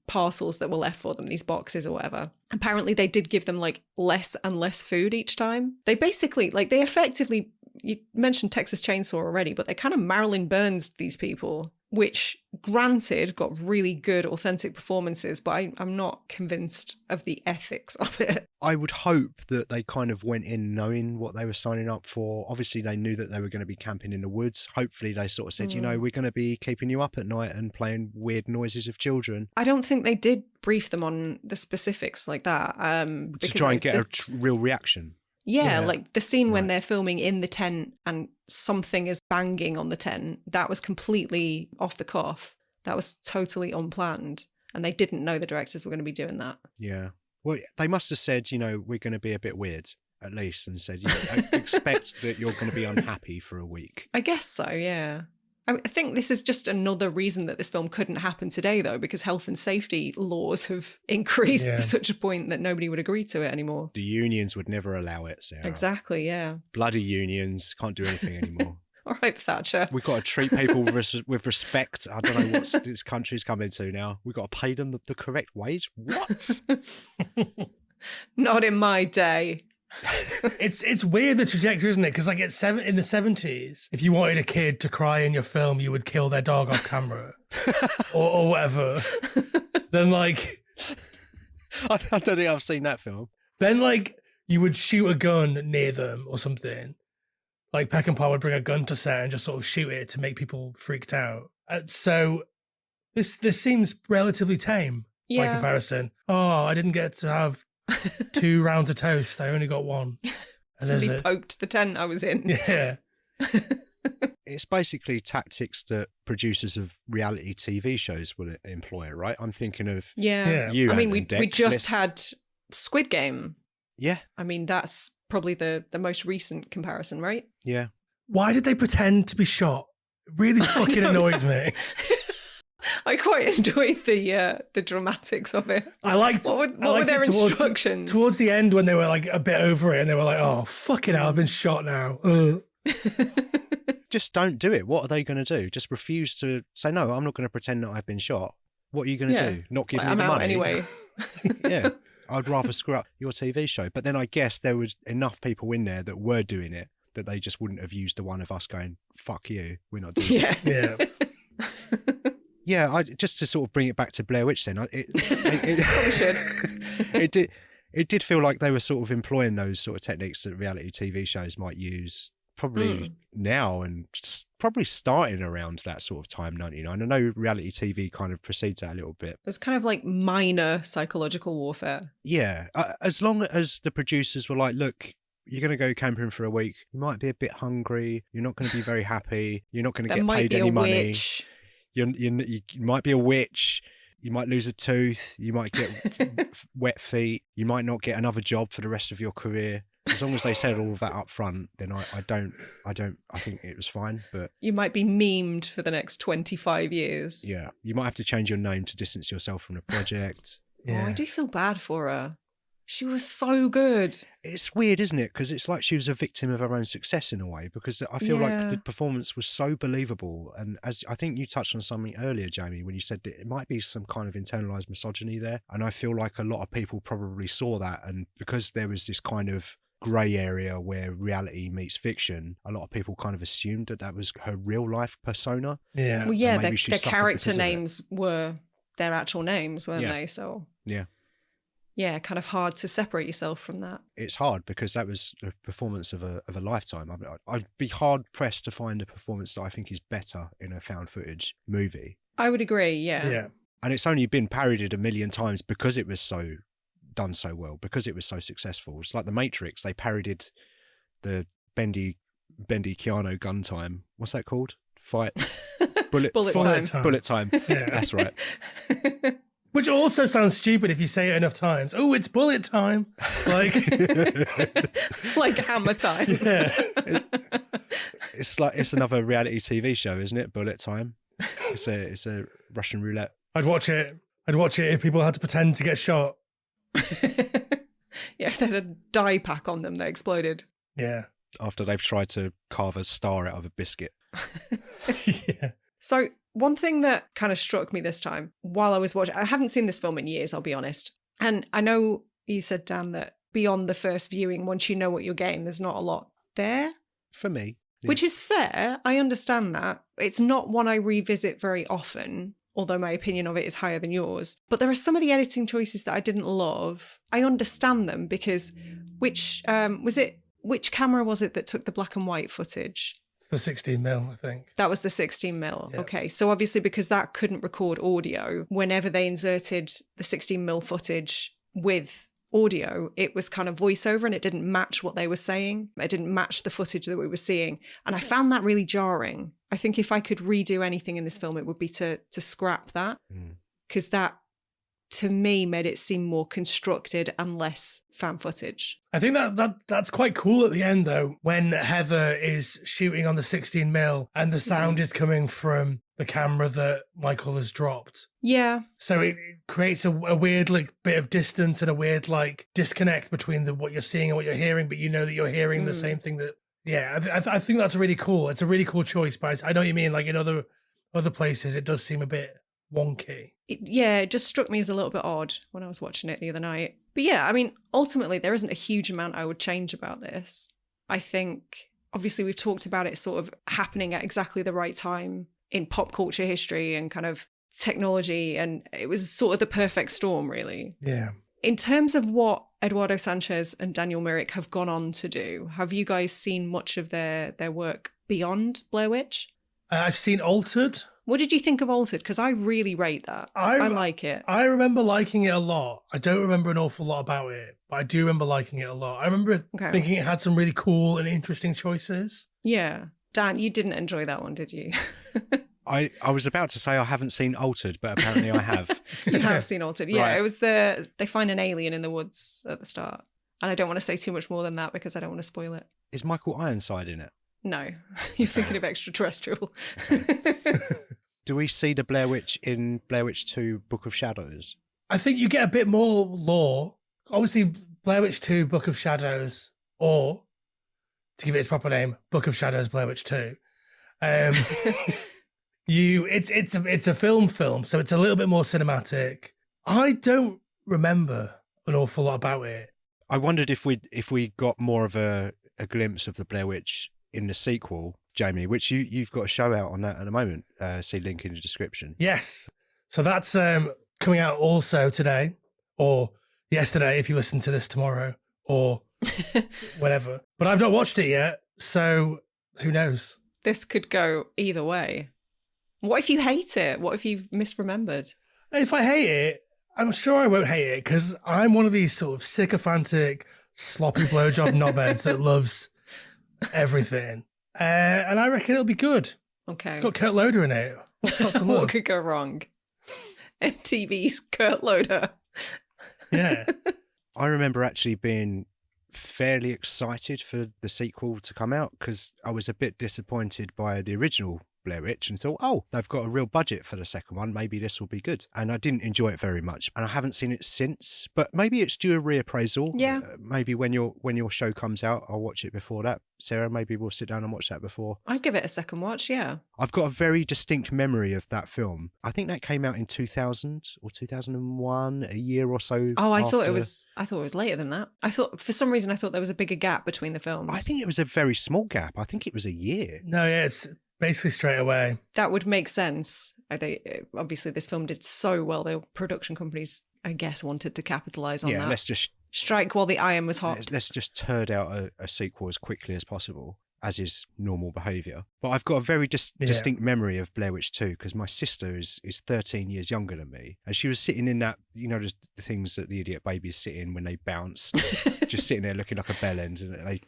parcels that were left for them, these boxes or whatever. Apparently they did give them like less and less food each time. They basically, like they effectively, you mentioned Texas Chainsaw already, but they kind of Marilyn Burns these people, which granted got really good authentic performances, but I'm not convinced of the ethics of it. I would hope that they kind of went in knowing what they were signing up for. Obviously, they knew that they were going to be camping in the woods. Hopefully, they sort of said, you know, we're going to be keeping you up at night and playing weird noises of children. I don't think they did brief them on the specifics like that. To try and get a real reaction. Yeah, like the scene when they're filming in the tent and something is banging on the tent, that was completely off the cuff. That was totally unplanned. And they didn't know the directors were going to be doing that. Yeah. Well, they must have said, you know, we're going to be a bit weird, at least, and said, you know, I expect that you're going to be unhappy for a week. I guess so, yeah. I think this is just another reason that this film couldn't happen today, though, because health and safety laws have increased to such a point that nobody would agree to it anymore. The unions would never allow it, Sarah. Exactly, yeah. Bloody unions can't do anything anymore. All right, Thatcher. We've got to treat people with respect. I don't know what this country's coming to now. We've got to pay them the correct wage. What? Not in my day. It's weird, the trajectory, isn't it? Because like in the 70s, if you wanted a kid to cry in your film, you would kill their dog off camera or whatever. Then like I don't think I've seen that film. Then like you would shoot a gun near them or something. Like Peckinpah would bring a gun to set and just sort of shoot it to make people freaked out. So this seems relatively tame by comparison. Oh, I didn't get to have 2 rounds of toast. I only got 1. And somebody poked the tent I was in. Yeah. It's basically tactics that producers of reality TV shows will employ, right? I'm thinking of you. I mean, we Deck. just had Squid Game. Yeah. I mean, that's probably the most recent comparison, right? Yeah. Why did they pretend to be shot? It really fucking annoyed me. I quite enjoyed the dramatics of it. I liked what were their instructions? Towards the end, when they were like a bit over it and they were like, oh, fucking hell, I've been shot now. Just don't do it. What are they going to do? Just refuse to say, no, I'm not going to pretend that I've been shot. What are you going to do? Not give me the money? I'm out anyway. Yeah. I'd rather screw up your TV show. But then I guess there was enough people in there that were doing it that they just wouldn't have used the one of us going, fuck you, we're not doing it. Yeah. Yeah, just to sort of bring it back to Blair Witch then, it did feel like they were sort of employing those sort of techniques that reality TV shows might use probably now and probably starting around that sort of time, 99. I know reality TV kind of precedes that a little bit. It's kind of like minor psychological warfare. Yeah, as long as the producers were like, look, you're going to go camping for a week, you might be a bit hungry, you're not going to be very happy, you're not going to get paid any money. Witch. You might be a witch, you might lose a tooth, you might get wet feet, you might not get another job for the rest of your career. As long as they said all of that up front, then I think it was fine. But you might be memed for the next 25 years. Yeah, you might have to change your name to distance yourself from the project. Yeah. Oh, I do feel bad for her. She was so good. It's weird, isn't it? Because it's like she was a victim of her own success in a way, because I feel like the performance was so believable. And as I think you touched on something earlier, Jamie, when you said that it might be some kind of internalized misogyny there. And I feel like a lot of people probably saw that. And because there was this kind of grey area where reality meets fiction, a lot of people kind of assumed that was her real life persona. Yeah. Well, yeah, their character names were their actual names, weren't they? So yeah, kind of hard to separate yourself from that. It's hard because that was a performance of a lifetime. I'd be hard pressed to find a performance that I think is better in a found footage movie. I would agree, yeah. And it's only been parodied a million times because it was done so well, because it was so successful. It's like The Matrix. They parodied the bendy Keanu gun time. What's that called? Bullet time. Yeah, that's right. Which also sounds stupid if you say it enough times. Oh, it's bullet time. Like like hammer time. Yeah. It's another reality TV show, isn't it? Bullet time. It's a Russian roulette. I'd watch it if people had to pretend to get shot. Yeah, if they had a dye pack on them, they exploded. Yeah. After they've tried to carve a star out of a biscuit. Yeah. So one thing that kind of struck me this time while I was watching, I haven't seen this film in years, I'll be honest. And I know you said, Dan, that beyond the first viewing, once you know what you're getting, there's not a lot there. For me. Yeah. Which is fair. I understand that. It's not one I revisit very often, although my opinion of it is higher than yours. But there are some of the editing choices that I didn't love. I understand them because which camera was it that took the black and white footage? The 16mm, I think. That was the 16mm. Yeah. Okay. So obviously because that couldn't record audio, whenever they inserted the 16mm footage with audio, it was kind of voiceover and it didn't match what they were saying. It didn't match the footage that we were seeing. And I found that really jarring. I think if I could redo anything in this film, it would be to scrap that. Because that, to me, made it seem more constructed and less fan footage. I think that's quite cool at the end, though, when Heather is shooting on the 16mm and the sound is coming from the camera that Michael has dropped. Yeah. So it creates a weird like bit of distance and a weird like disconnect between what you're seeing and what you're hearing, but you know that you're hearing the same thing that. Yeah, I think that's really cool. It's a really cool choice, but I know what you mean. Like in other places, it does seem a bit wonky. It just struck me as a little bit odd when I was watching it the other night. But yeah, I mean, ultimately, there isn't a huge amount I would change about this. I think, obviously, we've talked about it sort of happening at exactly the right time in pop culture history and kind of technology, and it was sort of the perfect storm, really. Yeah. In terms of what Eduardo Sanchez and Daniel Myrick have gone on to do, have you guys seen much of their work beyond Blair Witch? I've seen Altered. What did you think of Altered? Because I really rate that. I like it. I remember liking it a lot. I don't remember an awful lot about it, but I do remember liking it a lot. I remember thinking it had some really cool and interesting choices. Yeah. Dan, you didn't enjoy that one, did you? I was about to say I haven't seen Altered, but apparently I have. You have seen Altered. Yeah, Right. It was they find an alien in the woods at the start. And I don't want to say too much more than that because I don't want to spoil it. Is Michael Ironside in it? No, you're thinking of Extraterrestrial. Do we see the Blair Witch in Blair Witch 2 Book of Shadows? I think you get a bit more lore. Obviously, Blair Witch 2 Book of Shadows, or to give it its proper name, Book of Shadows Blair Witch 2. It's a film, so it's a little bit more cinematic. I don't remember an awful lot about it. I wondered if we got more of a glimpse of the Blair Witch in the sequel, Jamie, which you've got a show out on that at the moment. See link in the description. Yes. So that's coming out also today, or yesterday if you listen to this tomorrow, or whatever. But I've not watched it yet, so who knows? This could go either way. What if you hate it? What if you've misremembered? If I hate it, I'm sure I won't hate it because I'm one of these sort of sycophantic, sloppy blowjob knobheads that loves everything. And I reckon it'll be good. Okay. It's got Kurt Loder in it. What's not to What love? could go wrong? MTV's Kurt Loder. Yeah. I remember actually being fairly excited for the sequel to come out because I was a bit disappointed by the original Blair Witch and thought, oh, they've got a real budget for the second one. Maybe this will be good. And I didn't enjoy it very much. And I haven't seen it since. But maybe it's due a reappraisal. Yeah. Maybe when your show comes out, I'll watch it before that. Sarah, maybe we'll sit down and watch that before. I'd give it a second watch, yeah. I've got a very distinct memory of that film. I think that came out in 2000 or 2001, a year or so. Oh, I thought after. it was later than that. For some reason I thought there was a bigger gap between the films. I think it was a very small gap. I think it was a year. No, yeah, it's basically straight away. That would make sense. Obviously this film did so well, the production companies, I guess, wanted to capitalize on that. Yeah, let's just strike while the iron was hot. Let's just turd out a sequel as quickly as possible, as is normal behaviour. But I've got a very distinct memory of Blair Witch 2 because my sister is 13 years younger than me. And she was sitting in that, the things that the idiot babies sit in when they bounce, just sitting there looking like a bellend and a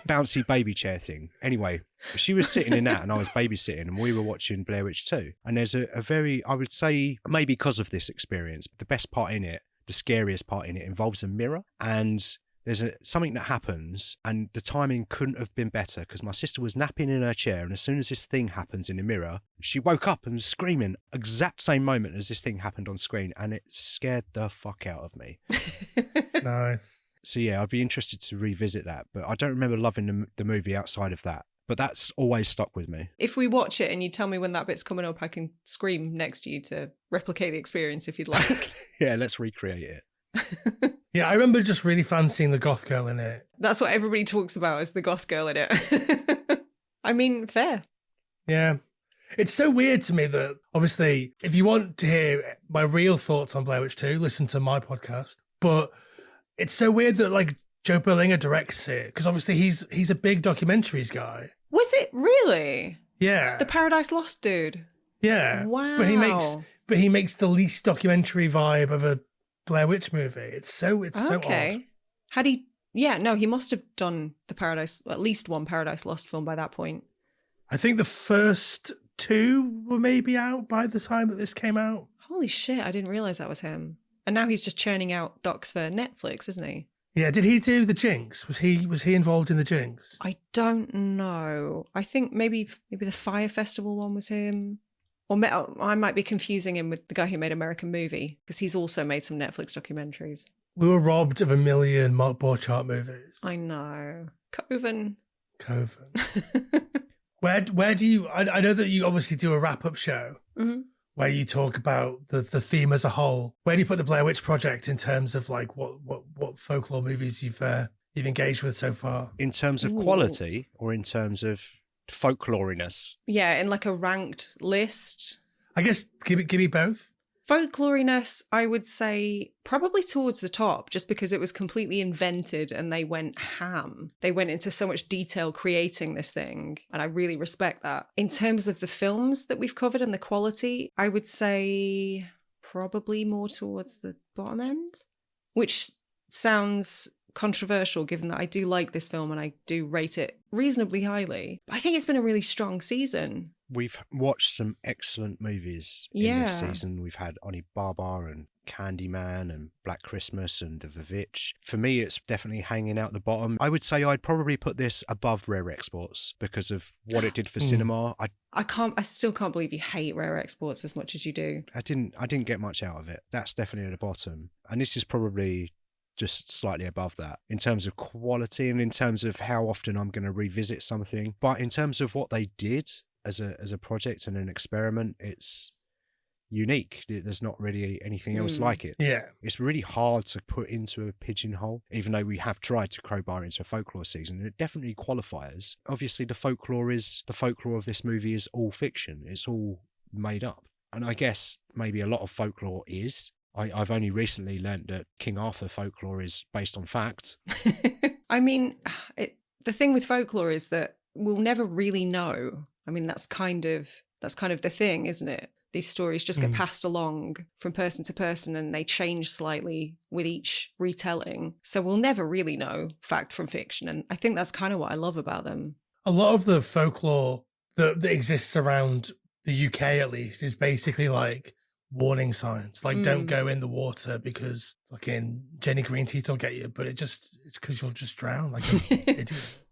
bouncy baby chair thing. Anyway, she was sitting in that and I was babysitting and we were watching Blair Witch 2. And there's a very, I would say, maybe because of this experience, the best part in it, the scariest part in it involves a mirror. And there's something that happens and the timing couldn't have been better because my sister was napping in her chair, and as soon as this thing happens in the mirror, she woke up and was screaming exact same moment as this thing happened on screen, and it scared the fuck out of me. Nice. So yeah, I'd be interested to revisit that, but I don't remember loving the movie outside of that. But that's always stuck with me. If we watch it and you tell me when that bit's coming up, I can scream next to you to replicate the experience if you'd like. Yeah, let's recreate it. Yeah, I remember just really fancying the goth girl in it. That's what everybody talks about, is the goth girl in it. I mean, fair. Yeah. It's so weird to me that, obviously, if you want to hear my real thoughts on Blair Witch 2, listen to my podcast. But it's so weird that, like, Joe Berlinger directs it, because obviously he's a big documentaries guy. Was it really? Yeah. The Paradise Lost dude? Yeah. Wow. But he makes the least documentary vibe of a Blair Witch movie. It's so odd. Had he? Yeah, no, he must have done at least one Paradise Lost film by that point. I think the first two were maybe out by the time that this came out. Holy shit, I didn't realize that was him. And now he's just churning out docs for Netflix, isn't he? Yeah, did he do the Jinx? Was he involved in the Jinx? I don't know. I think maybe the Fire Festival one was him. Or I might be confusing him with the guy who made American Movie, because he's also made some Netflix documentaries. We were robbed of 1 million Mark Borchardt movies. I know. Coven. Where do you... I know that you obviously do a wrap-up show where you talk about the theme as a whole. Where do you put the Blair Witch Project in terms of like what folklore movies you've engaged with so far? In terms of quality or in terms of folkloriness? Yeah, in like a ranked list. I guess give me both. Folkloriness, I would say probably towards the top, just because it was completely invented and they went ham. They went into so much detail creating this thing, and I really respect that. In terms of the films that we've covered and the quality, I would say probably more towards the bottom end, which sounds controversial given that I do like this film and I do rate it reasonably highly. But I think it's been a really strong season. We've watched some excellent movies in this season. We've had Oni Baba and Candyman and Black Christmas and The Vivitch. For me, it's definitely hanging out the bottom. I would say I'd probably put this above Rare Exports because of what it did for cinema. I still can't believe you hate Rare Exports as much as you do. I didn't get much out of it. That's definitely at the bottom. And this is probably just slightly above that in terms of quality and in terms of how often I'm going to revisit something. But in terms of what they did as a project and an experiment, it's unique. There's not really anything else like it. Yeah. It's really hard to put into a pigeonhole, even though we have tried to crowbar into a folklore season, and it definitely qualifies. Obviously, the folklore of this movie is all fiction. It's all made up. And I guess maybe a lot of folklore is. I've only recently learnt that King Arthur folklore is based on fact. I mean, the thing with folklore is that we'll never really know. I mean, that's kind of the thing, isn't it? These stories just get passed along from person to person and they change slightly with each retelling. So we'll never really know fact from fiction. And I think that's kind of what I love about them. A lot of the folklore that exists around the UK, at least, is basically like warning signs, like don't go in the water because fucking Jenny Green Teeth will get you, but it's because you'll just drown like an idiot.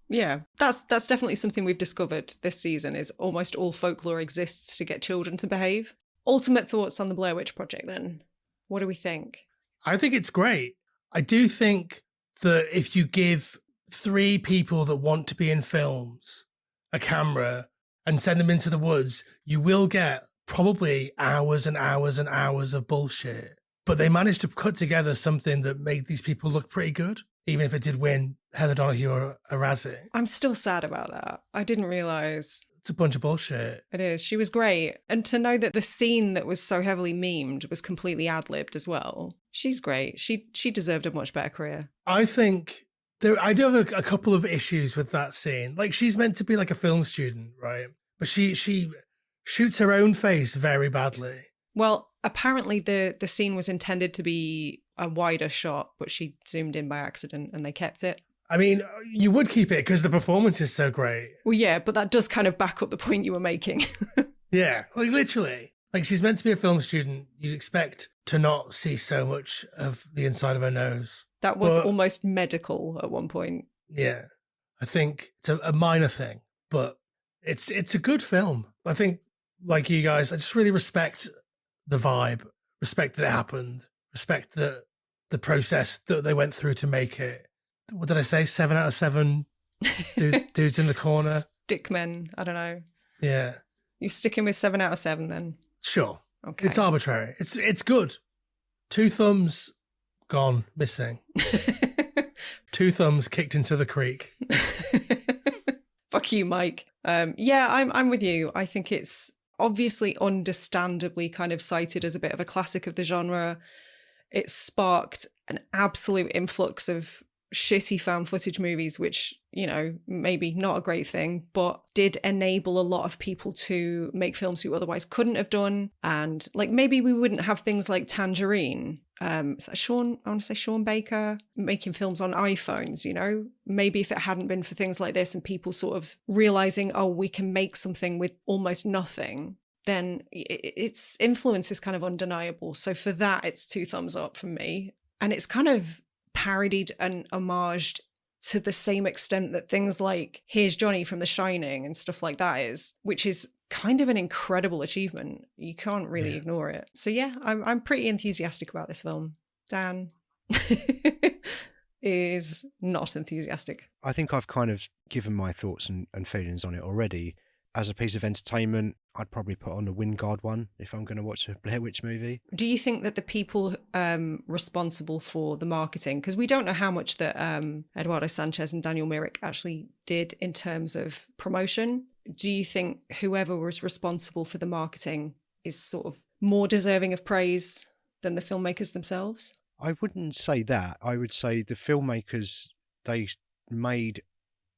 Yeah, that's definitely something we've discovered this season, is almost all folklore exists to get children to behave. Ultimate thoughts on the Blair Witch Project then. What do we think? I think it's great. I do think that if you give 3 people that want to be in films a camera and send them into the woods, you will get probably hours and hours and hours of bullshit. But they managed to cut together something that made these people look pretty good, even if it did win Heather Donahue or a Razzie. I'm still sad about that. I didn't realise. It's a bunch of bullshit. It is. She was great. And to know that the scene that was so heavily memed was completely ad-libbed as well. She's great. She deserved a much better career. I think I do have a couple of issues with that scene. Like, she's meant to be like a film student, right? But she shoots her own face very badly. Well, apparently the scene was intended to be a wider shot, but she zoomed in by accident and they kept it. I mean, you would keep it because the performance is so great. Well, yeah, but that does kind of back up the point you were making. Yeah, like literally. Like, she's meant to be a film student. You'd expect to not see so much of the inside of her nose. That was almost medical at one point. Yeah. I think it's a minor thing, but it's a good film. I think, like you guys, I just really respect the vibe, respect that it happened, respect the process that they went through to make it. What did I say? 7 out of 7 dudes in the corner. Stickmen. I don't know. Yeah. You sticking with 7 out of 7 then? Sure. Okay. It's arbitrary. It's good. 2 thumbs gone missing. 2 thumbs kicked into the creek. Fuck you, Mike. Yeah, I'm with you. I think it's obviously understandably kind of cited as a bit of a classic of the genre. It sparked an absolute influx of shitty found footage movies, which, you know, maybe not a great thing, but did enable a lot of people to make films who otherwise couldn't have done. And like, maybe we wouldn't have things like Tangerine. Is that I want to say Sean Baker making films on iPhones, you know? Maybe if it hadn't been for things like this and people sort of realizing, oh, we can make something with almost nothing, then its influence is kind of undeniable. So for that, it's 2 thumbs up from me. And it's kind of parodied and homaged to the same extent that things like Here's Johnny from The Shining and stuff like that is, which is kind of an incredible achievement. You can't really ignore it. So yeah, I'm pretty enthusiastic about this film. Dan is not enthusiastic. I think I've kind of given my thoughts and feelings on it already. As a piece of entertainment, I'd probably put on the Wingard one if I'm going to watch a Blair Witch movie. Do you think that the people responsible for the marketing, because we don't know how much that Eduardo Sanchez and Daniel Myrick actually did in terms of promotion, do you think whoever was responsible for the marketing is sort of more deserving of praise than the filmmakers themselves? I wouldn't say that. I would say the filmmakers, they made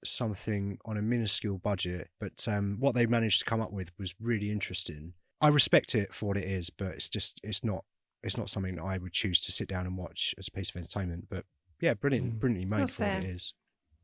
something on a minuscule budget, but what they managed to come up with was really interesting. I respect it for what it is, but it's not something that I would choose to sit down and watch as a piece of entertainment. But yeah, brilliantly made That's for fair. what it is.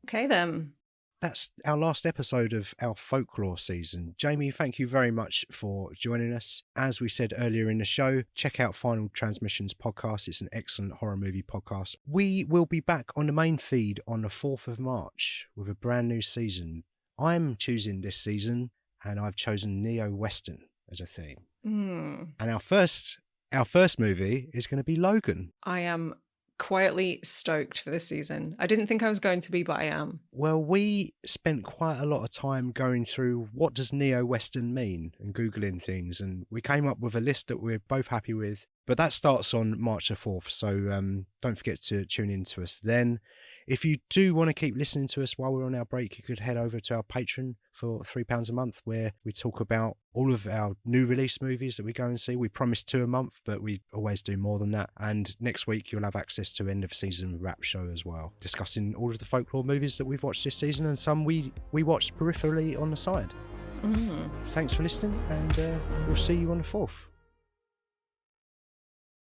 Okay then. That's our last episode of our folklore season. Jamie, thank you very much for joining us. As we said earlier in the show, check out Final Transmissions podcast. It's an excellent horror movie podcast. We will be back on the main feed on the 4th of March with a brand new season. I'm choosing this season, and I've chosen neo-western as a theme. And our first movie is going to be Logan. I am quietly stoked for this season. I didn't think I was going to be, but I am. Well, we spent quite a lot of time going through what does neo-western mean and Googling things, and we came up with a list that we're both happy with, but that starts on March the 4th, so don't forget to tune in to us then. If you do want to keep listening to us while we're on our break, you could head over to our Patreon for £3 a month, where we talk about all of our new release movies that we go and see. We promise 2 a month, but we always do more than that. And next week, you'll have access to end of season wrap show as well, discussing all of the folklore movies that we've watched this season and some we watched peripherally on the side. Thanks for listening, and we'll see you on the 4th.